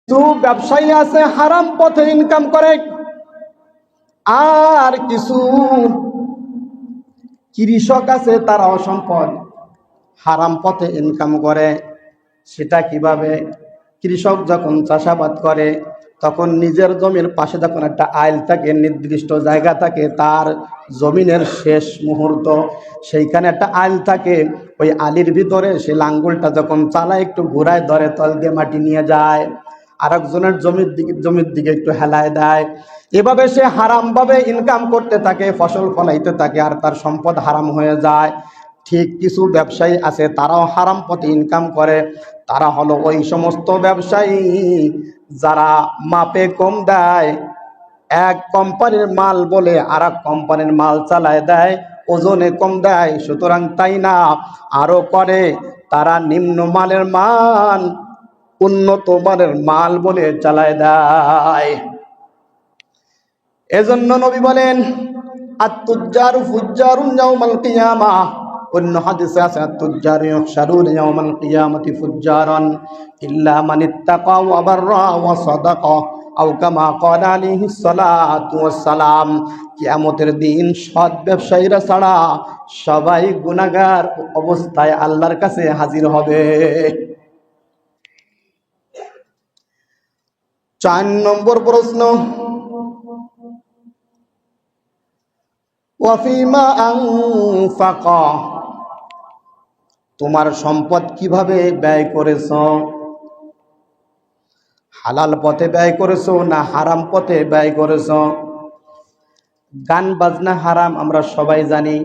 কিছু ব্যবসায়ী আছে হারাম পথে ইনকাম করে, আর কিছু কৃষক আছে তারাও সম্পদ হারাম পথে ইনকাম করে। সেটা কিভাবে? কৃষক যখন চাষাবাদ করে তখন নিজের জমির পাশে যখন একটা আইল থাকে, নির্দিষ্ট জায়গা থাকে, তার জমিনের শেষ মুহূর্ত সেইখানে একটা আইল থাকে। ওই আলির ভিতরে সে লাঙ্গলটা যখন চালায় একটু ঘুরায় ধরে, তল দিয়ে মাটি নিয়ে যায়, আরেকজনের জমির দিকে একটু হেলায় দেয়। এভাবে সে হারামভাবে ইনকাম করতে থাকে, ফসল ফলাইতে থাকে, আর তার সম্পদ হারাম হয়ে যায়। ঠিক কিছু ব্যবসায়ী আছে তারাও হারাম পথে ইনকাম করে। তারা হলো ওই সমস্ত ব্যবসায়ী যারা মাপে কম দেয়, এক কোম্পানির মাল বলে আর এক কোম্পানির মাল চালায় দেয়, ওজনে কম দেয়। সুতরাং তাই না, আরো করে তারা নিম্ন মানের মান উন্নত মানের মাল বলে চালায় দেয়। এজন্য নবী বলেন, আত-তুজ্জারু ফুজ্জারুন ইয়াউমাল কিয়ামাহ। অন্য হাদিসে আছে, আত-তুজ্জারু ইউহশারুনা ইয়াউমাল কিয়ামাতি ফুজ্জারান ইল্লা মান ইত্তাকা ওয়া বাররা ওয়া সাদাকা আও কামা ক্বালা আলাইহিস সালাতু ওয়াস সালাম। কিয়ামতের দিন সৎ ব্যবসায়ীরা ছাড়া সবাই গুনাহগার অবস্থায় আল্লাহর কাছে হাজির হবে। ৪ নম্বর প্রশ্ন, ওয়াফিমা আনফাকা, তোমার সম্পদ কিভাবে ব্যয় করেছ? হালাল পথে ব্যয় করেছো না হারাম পথে ব্যয় করেছ? গান বাজনা হারাম আমরা সবাই জানি।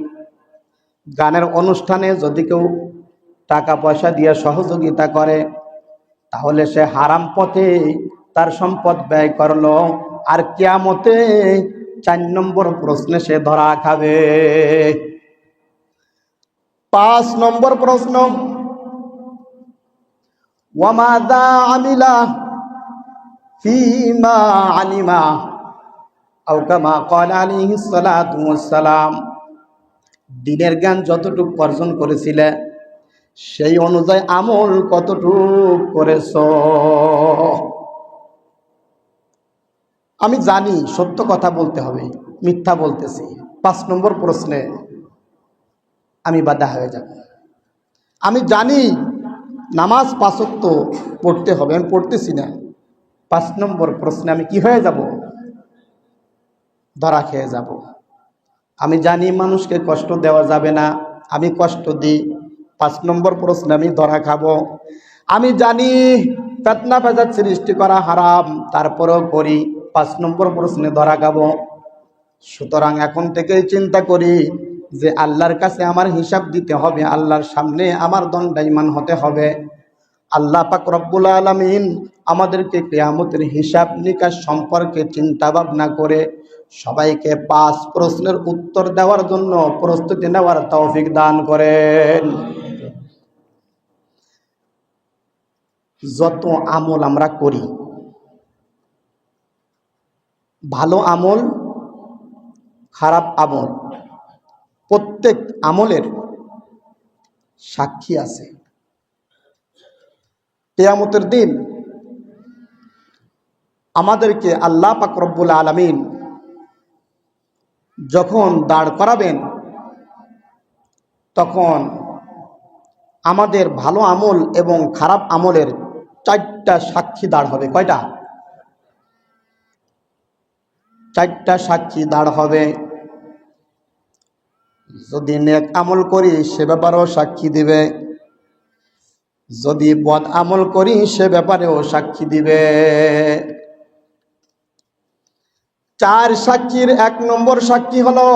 গানের অনুষ্ঠানে যদি কেউ টাকা পয়সা দিয়ে সহযোগিতা করে তাহলে সে হারাম পথে তার সম্পদ ব্যয় করলো, আর কিয়ামতে ৪ নম্বর প্রশ্নে সে ধরা খাবে। ৫ নম্বর প্রশ্ন, ওয়ামাযা আমিলা ফীমা আলিমা আও কামা ক্বালা আলাইহিস সালাতু ওয়াস সালাম। দ্বীনের জ্ঞান যতটুকু অর্জন করেছিলে সেই অনুযায়ী আমল কতটুকু করেছ? আমি জানি সত্য কথা বলতে হবে, মিথ্যা বলতেছি। ৫ নম্বর প্রশ্নে আমি বাধা হয়ে যাব। আমি জানি নামাজ ৫ ওয়াক্ত পড়তে হবে, আমি পড়তেছি না। ৫ নম্বর প্রশ্নে আমি কি হয়ে যাব? ধরা খেয়ে যাব। আমি জানি মানুষকে কষ্ট দেওয়া যাবে না, আমি কষ্ট দিই। ৫ নম্বর প্রশ্নে আমি ধরা খাবো। আমি জানি ফিতনা ফাসাদ সৃষ্টি করা হারাম, তারপরেও করি। ৫ নম্বর প্রশ্নে ধরা খাবো। সুতরাং এখন থেকেই চিন্তা করি যে আল্লাহর কাছে আমার হিসাব দিতে হবে, আল্লাহর সামনে আমার দণ্ডায়মান হতে হবে। আল্লাহ পাক রব্বুল আলামিন আমাদেরকে কিয়ামতের হিসাব নিকাশ সম্পর্কে চিন্তা ভাবনা করে সবাইকে ৫ প্রশ্নের উত্তর দেওয়ার জন্য প্রস্তুতি নেওয়ার তৌফিক দান করেন। যত আমল আমরা করি, ভালো আমল খারাপ আমল, প্রত্যেক আমলের সাক্ষী আছে। কিয়ামতের দিন আমাদেরকে আল্লাহ পাক রব্বুল আলামিন যখন দাঁড় করাবেন তখন আমাদের ভালো আমল এবং খারাপ আমলের ৪টা সাক্ষী দাঁড় হবে। কয়টা? ৪টা সাক্ষী দাঁড় হবে। যদি নেক আমল করি সে ব্যাপারেও সাক্ষী দিবে, যদি বদ আমল করি সে ব্যাপারেও সাক্ষী দিবে। ৪ সাক্ষীর ১ নম্বর সাক্ষী হলো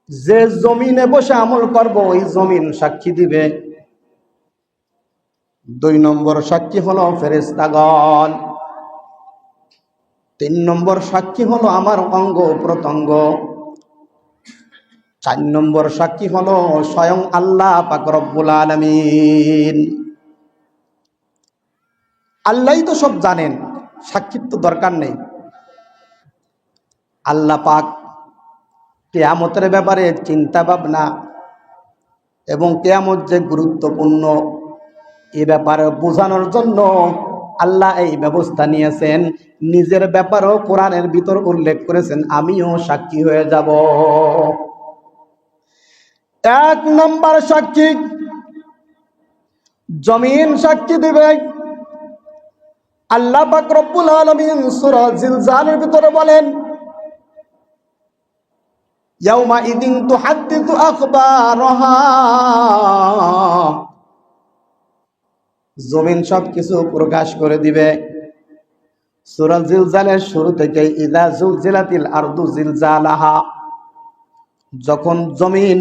যে জমিনে বসে আমল করব ওই জমিন সাক্ষী দিবে। ২ নম্বর সাক্ষী হলো ফেরেশতাগণ। ৩ নম্বর সাক্ষী হলো আমার অঙ্গ প্রত্যঙ্গ। ৪ নম্বর সাক্ষী হলো স্বয়ং আল্লাহ পাক রব্বুল আলামিন। আল্লাহই তো সব জানেন, সাক্ষীর তো দরকার নেই। আল্লাহ পাক কিয়ামতের ব্যাপারে চিন্তা ভাবনা এবং কিয়ামত যে গুরুত্বপূর্ণ এ ব্যাপারে বোঝানোর জন্য আল্লাহ এই ব্যবস্থা নিয়েছেন। নিজের ব্যাপারেও কোরআনের ভিতর উল্লেখ করেছেন, আমিও সাক্ষী হয়ে যাব। এক নম্বর সাক্ষী, জমিন সাক্ষী দিবে। আল্লাহ পাক রব্বুল আলামিন সূরা জিলজালের ভিতরে বলেন, ইয়াউমা ইদিন তুহাদ্দিসু আখবারাহা, জমিন সব কিছু প্রকাশ করে দিবে। সূরা জিলজালের শুরু থেকে ইযা জুলজিলাতিল আরদু জিলজালাহা, যখন জমিন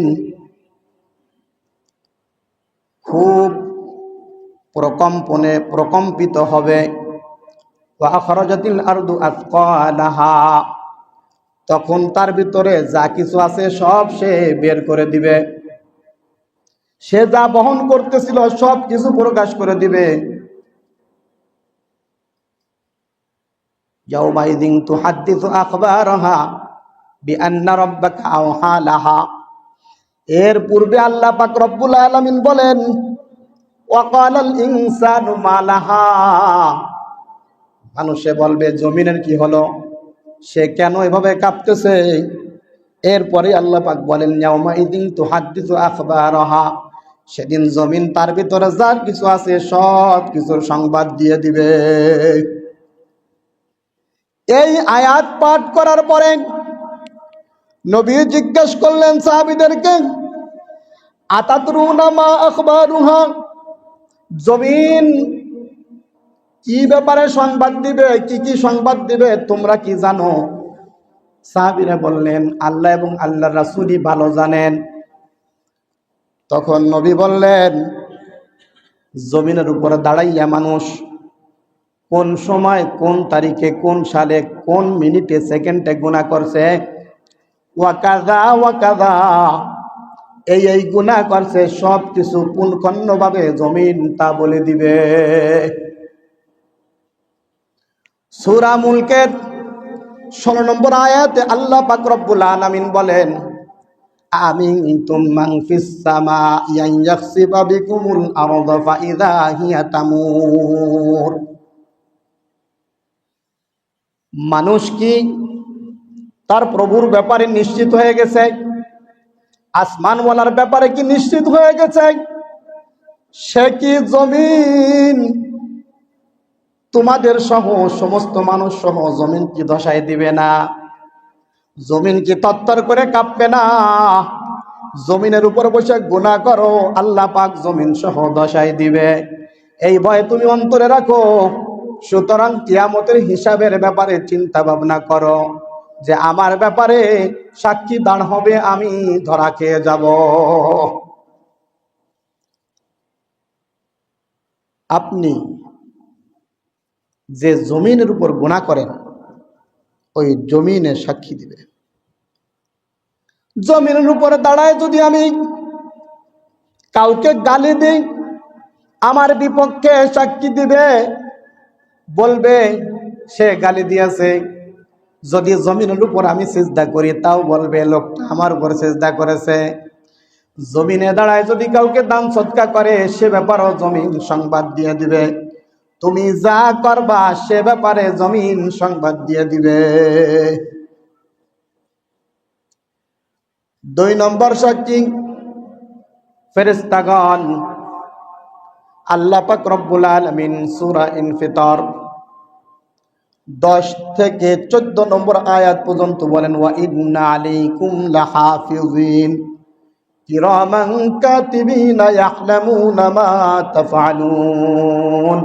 খুব প্রকম্পিত হবে, ওয়া আখরাজাতিল আরদু আথকালাহা, তখন তার ভিতরে যা কিছু আছে সব সে বের করে দিবে। সে যা বহন করতেছিল সব কিছু প্রকাশ করে দিবে। ইয়াউমাইযিন তুহাদ্দিসু আখবারাহা বিআন্না রাব্বাকা আওহা লাহা। এর পূর্বে আল্লাহ পাক রব্বুল আলামিন বলেন, ওয়া ক্বালাল ইনসানু মা লাহা, মানুষে বলবে জমিনের কি হলো, সে কেন এভাবে কাঁপতেছে। এরপরে আল্লাহ পাক বলেন, ইয়াউমাইযিন তুহাদ্দিসু আখবারাহা, সেদিন জমিন তার ভিতরে যা কিছু আছে সব কিছুর সংবাদ দিয়ে দিবে। এই আয়াত পাঠ করার পরে নবী জিজ্ঞেস করলেন সাহাবীদেরকে, আতাদরুনা মা আখবারুহা, জমিন কি ব্যাপারে সংবাদ দিবে, কি কি সংবাদ দিবে তোমরা কি জানো? সাহাবীরা বললেন, আল্লাহ এবং আল্লাহর রাসূলই ভালো জানেন। তখন নবী বললেন, জমিনের উপরে দাঁড়াইয়া মানুষ কোন সময়, কোন তারিখে, কোন সালে, কোন মিনিটে, সেকেন্ডে গুনাহ করছে, ওয়াকাযা ওয়াকাযা, এই গুনাহ করছে, সব কিছু পুঙ্খানুভাবে জমিন তা বলে দিবে। সূরা মুলকের 16 নম্বর আয়াতে আল্লাহ পাক রব্বুল আলামিন বলেন, আমিনতুম মান ফিস সামাই আন ইয়াখসিফা বিকুমুল আরদা ফাইযা হিয়া তামুর। মানুষ কি তার প্রভুর ব্যাপারে নিশ্চিত হয়ে গেছে? আসমানওয়ালার ব্যাপারে কি নিশ্চিত হয়ে গেছে? সে কি জমিন তোমাদের সহ, সমস্ত মানুষ সহ জমিন কি ধসাই দিবে না? জমিন কি তত্তর করে কাঁপবে না? জমিনের উপর বসে গুনাহ করো, আল্লাহ পাক জমিন সহ ধসাই দিবে, এই ভয় তুমি অন্তরে রাখো। সুতরাং কিয়ামতের হিসাবের ব্যাপারে চিন্তা ভাবনা করো, যে আমার ব্যাপারে সাক্ষী দাঁড় হবে, আমি ধরা খেয়ে যাব। আপনি যে জমিনের উপর গুনাহ করেন, ওই জমিনে সাক্ষী দিবে। জমিনের উপরে দাঁড়ায় যদি আমি কাউকে গালি দিই, আমার বিপক্ষে সাক্ষী দিবে, বলবে সে গালি দিয়েছে। যদি জমিনের উপর আমি সিজদা করি, তাও বলবে লোকটা আমার উপর সিজদা করেছে। জমিনে দাঁড়ায় যদি কাউকে দান সদকা করে, সে ব্যাপারেও জমিন সংবাদ দিয়ে দিবে। তুমি যা করবা সে ব্যাপারে জমিন সংবাদ দিয়ে দিবে। 2 নম্বর সাক্ষী, ফেরেশতাগণ। আল্লাহ পাক রব্বুল আলামিন সূরা ইনফিতার 10 থেকে 14 নম্বর আয়াত পর্যন্ত বলেন, ওয়া ইন্না আলাইকুম লাহাফিজিন কিরামান কাতিবিনা ইয়াহলামুনা মা তাফআলুন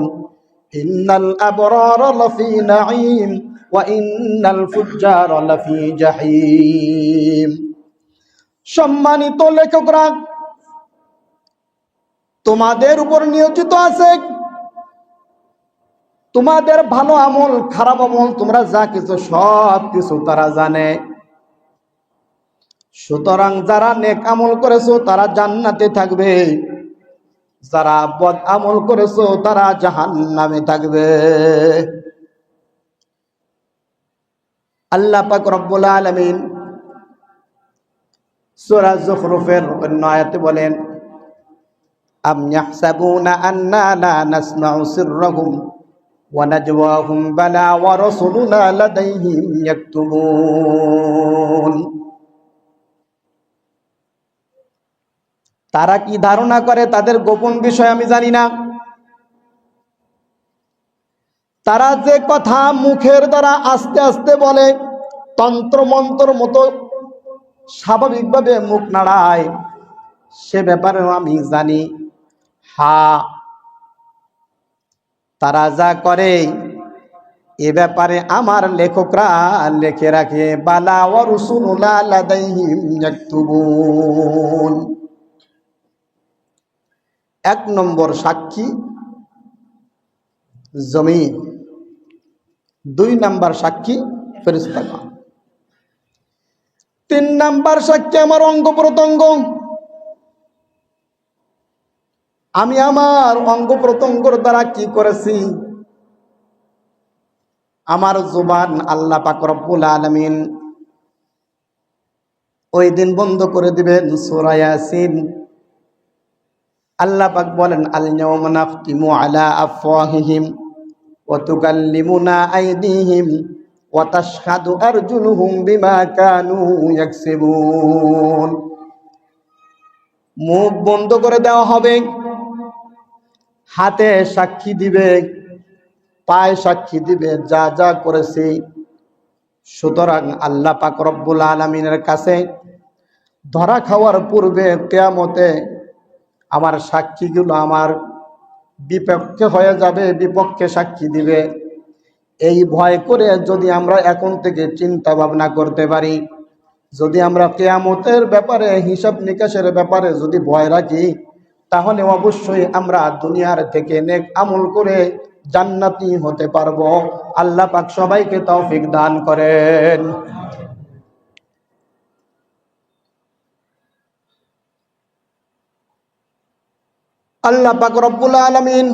ইন্নাল আবরারা লাফি নাঈম ওয়া ইন্নাল ফুজ্জারা লাফি জাহিম। সম্মানিত লেখকরা, তোমাদের উপর নিয়োজিত আছে, তোমাদের ভালো আমল, খারাপ আমল, তোমরা যা কিছু সব কিছু তারা জানে। সুতরাং যারা নেক আমল করেছো তারা জান্নাতে থাকবে, যারা বদ আমল করেছো তারা জাহান্নামে থাকবে। আল্লাহ পাক রব্বুল আলামিন সূরা যুখরুফের অন্য আয়াতে বলেন, আম ইয়াহসাবুনা আন্না লা নাসমাউ সিররাহুম ওয়ানাজওয়াহুম বালা ওয়া রাসূলুনা লাদাইহিম ইয়াকতুবুন। তারা কি ধারণা করে তাদের গোপন বিষয় আমি জানি না। তারা যে কথা মুখের দ্বারা আস্তে আস্তে বলে, তন্ত্র মন্ত্র মতো স্বাভাবিকভাবে মুখ নাড়ায়, সে ব্যাপারেও আমি জানি। হ্যাঁ, তারা যা করে এ ব্যাপারে আমার লেখকরা লিখে রাখে, বালা ওয়া রাসূলুনা লাদাইহিম ইয়াকতুবুন। এক নম্বর সাক্ষী জমিন, দুই নাম্বার সাক্ষী ফেরেশতাগণ, তিন নাম্বার সাক্ষী আমার অঙ্গ প্রত্যঙ্গ। আমি আমার অঙ্গ প্রত্যঙ্গের দ্বারা কি করেছি? আমার জুবান আল্লাহ পাক রব্বুল আলামিন ওই দিন বন্ধ করে দিবেন। সূরা ইয়াসিন আল্লাহ পাক বলেন, আল ইয়াওমা নাখতিমু আলা আফওয়াহিহিম ওয়া তুকাল্লিমুনা আইদিহিম ওয়া তাশহাদু আরজুলুহুম বিমা কানু ইয়াকসিবুন। মুখ বন্ধ করে দেওয়া হবে, হাতে সাক্ষী দিবে, পায়ে সাক্ষী দিবে যা যা করেছি। সুতরাং আল্লাহ পাক রব্বুল আলামিনের কাছে ধরা খাওয়ার পূর্বে কিয়ামতে আমার সাক্ষীগুলো আমার বিপক্ষে হয়ে যাবে, বিপক্ষে সাক্ষী দিবে। এই ভয় করে যদি আমরা এখন থেকে চিন্তা ভাবনা করতে পারি, যদি আমরা কিয়ামতের ব্যাপারে, হিসাব নিকাশের ব্যাপারে যদি ভয় রাখি, তাহলে অবশ্যই আমরা দুনিয়ার থেকে নেক আমল করে জান্নাতি হতে পারবো। আল্লাহ পাক সবাইকে তৌফিক দান করেন। আল্লাহ পাক রব্বুল আলামিন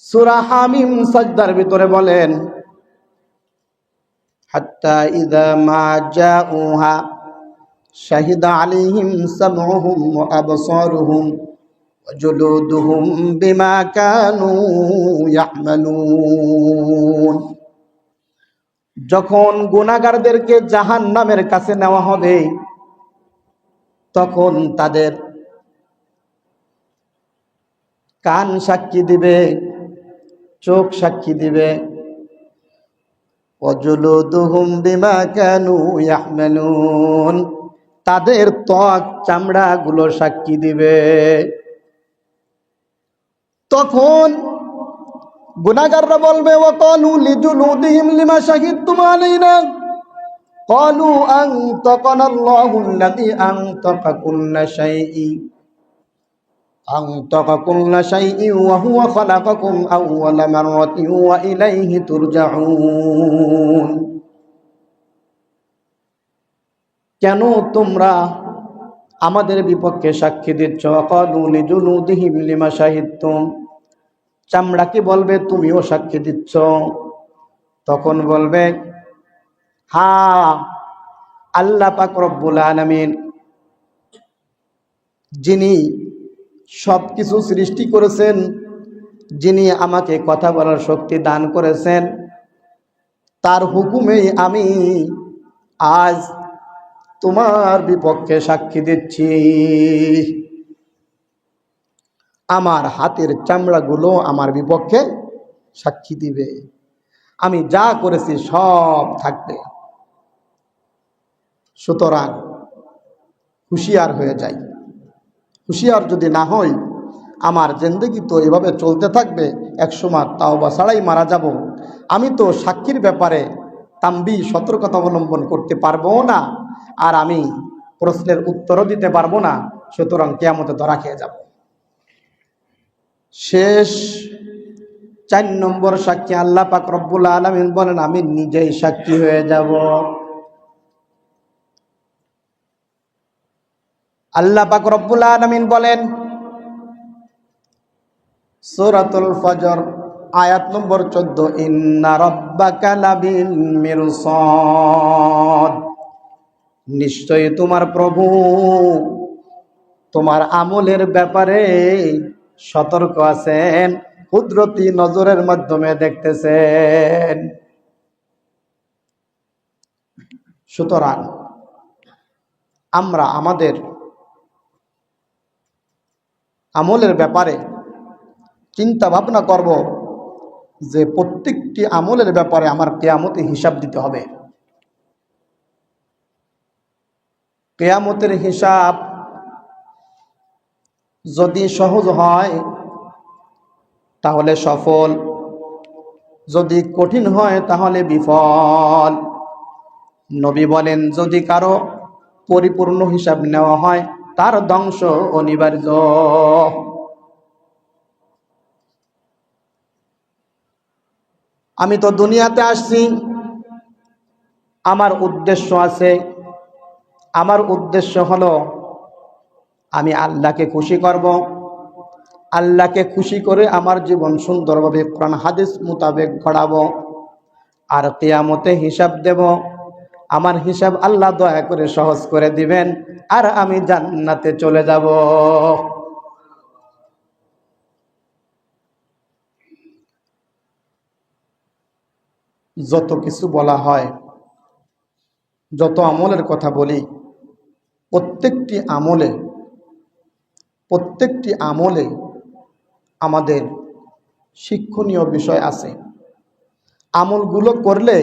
সূরা হামিম সাজদার ভিতরে বলেন, হাত্তা ইযা মা জাউহা শাহিদা আলাইহিম সামউহুম ওয়া আবসারুহুম ওয়া জুলুদুহুম বিমা কানু ইয়ামালুন। যখন গুনাহগারদেরকে জাহান্নামের কাছে নেওয়া হবে, তখন তাদের কান সাক্ষী দিবে, চোখ সাক্ষী দিবে, ওয়াজুলুদুহুম বিমা কানু ইয়াহমালুন, তাদের ত্বক চামড়া গুলো সাক্ষী দিবে। তখন গুনাহগাররা বলবে, ওয়াকালু লিজুলুদিহিম লিমা শাহিদতুম আলাইনা ক্বালু আনতাকানা আল্লাহুল্লাযী আনতাকা কুল্লা শাইইন أنطق كل شيء وهو خلقكم أول مرة وإليه ترجعون। কেন তোমরা আমাদের বিপক্ষে সাক্ষী দিচ্ছ? ক্বালু লিজুলুদিহিম লিমা শাহিদতুম, চামড়াকে বলবে তুমিও সাক্ষী দিচ্ছ। তখন বলবে, হ্যাঁ, আল্লাহ পাক রব্বুল আলামিন যিনি সবকিছু সৃষ্টি করেছেন, যিনি আমাকে কথা বলার শক্তি দান করেছেন, তার হুকুমেই আমি আজ তোমার বিপক্ষে সাক্ষী দিচ্ছি। আমার হাতের চামড়াগুলো আমার বিপক্ষে সাক্ষী দিবে, আমি যা করেছি সব থাকবে। সুতরাং হুঁশিয়ার হয়ে যাই। হুঁশিয়ার যদি না হই, আমার জিন্দেগি তো এভাবে চলতে থাকবে, একসময় তাওবা ছাড়াই মারা যাব। আমি তো সাক্ষীর ব্যাপারে তাম্বি সতর্কতা অবলম্বন করতে পারবো না, আর আমি প্রশ্নের উত্তরও দিতে পারবো না। সুতরাং কিয়ামতে ধরা খেয়ে যাব। শেষ 4 নম্বর সাক্ষী আল্লাহ পাক রব্বুল আলামিন বলেন, আমি নিজেই সাক্ষী হয়ে যাব। আল্লাহ পাক রব্বুল আলামিন বলেন সূরাতুল ফজর আয়াত নম্বর 14, ইন্না রাব্বাকা লাবিল মিরসাদ, নিশ্চয়ই তোমার প্রভু তোমার আমলের ব্যাপারে সতর্ক আছেন, কুদরতি নজরের মাধ্যমে দেখতেছেন। সুতরাং আমরা আমাদের আমলের ব্যাপারে চিন্তা ভাবনা করব যে প্রত্যেকটি আমলের ব্যাপারে আমার কিয়ামতে হিসাব দিতে হবে। কিয়ামতের হিসাব যদি সহজ হয় তাহলে সফল, যদি কঠিন হয় তাহলে বিফল। নবী বলেন, যদি কারো পরিপূর্ণ হিসাব নেওয়া হয় তার ধ্বংস অনিবার্য। আমি তো দুনিয়াতে আসছি, আমার উদ্দেশ্য আছে। আমার উদ্দেশ্য হলো আমি আল্লাহকে খুশি করব, আল্লাহকে খুশি করে আমার জীবন সুন্দরভাবে কোরআন হাদিস মোতাবেক গড়াবো, আর কিয়ামতে হিসাব দেব। আমার হিসাব আল্লাহ দয়া করে সহজ করে দিবেন, আর আমি জান্নাতে চলে যাব। যত কিছু বলা হয়, যত আমলের কথা বলি, প্রত্যেকটি আমলে আমাদের শিক্ষণীয় বিষয় আছে। আমলগুলো করলে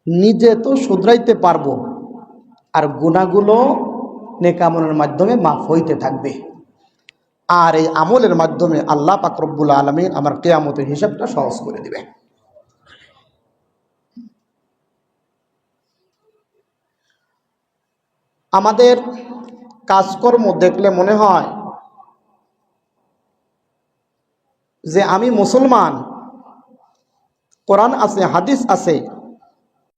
নিজে তো শুধরাইতে পারবো, আর গুনাহগুলো নেক আমলের মাধ্যমে মাফ হইতে থাকবে। আর এই আমলের মাধ্যমে আল্লাহ পাক রব্বুল আলামিন আমার কিয়ামতের হিসাবটা সহজ করে দিবে। আমাদের কাজকর্ম দেখলে মনে হয় যে আমি মুসলমান, কোরআন আছে, হাদিস আছে,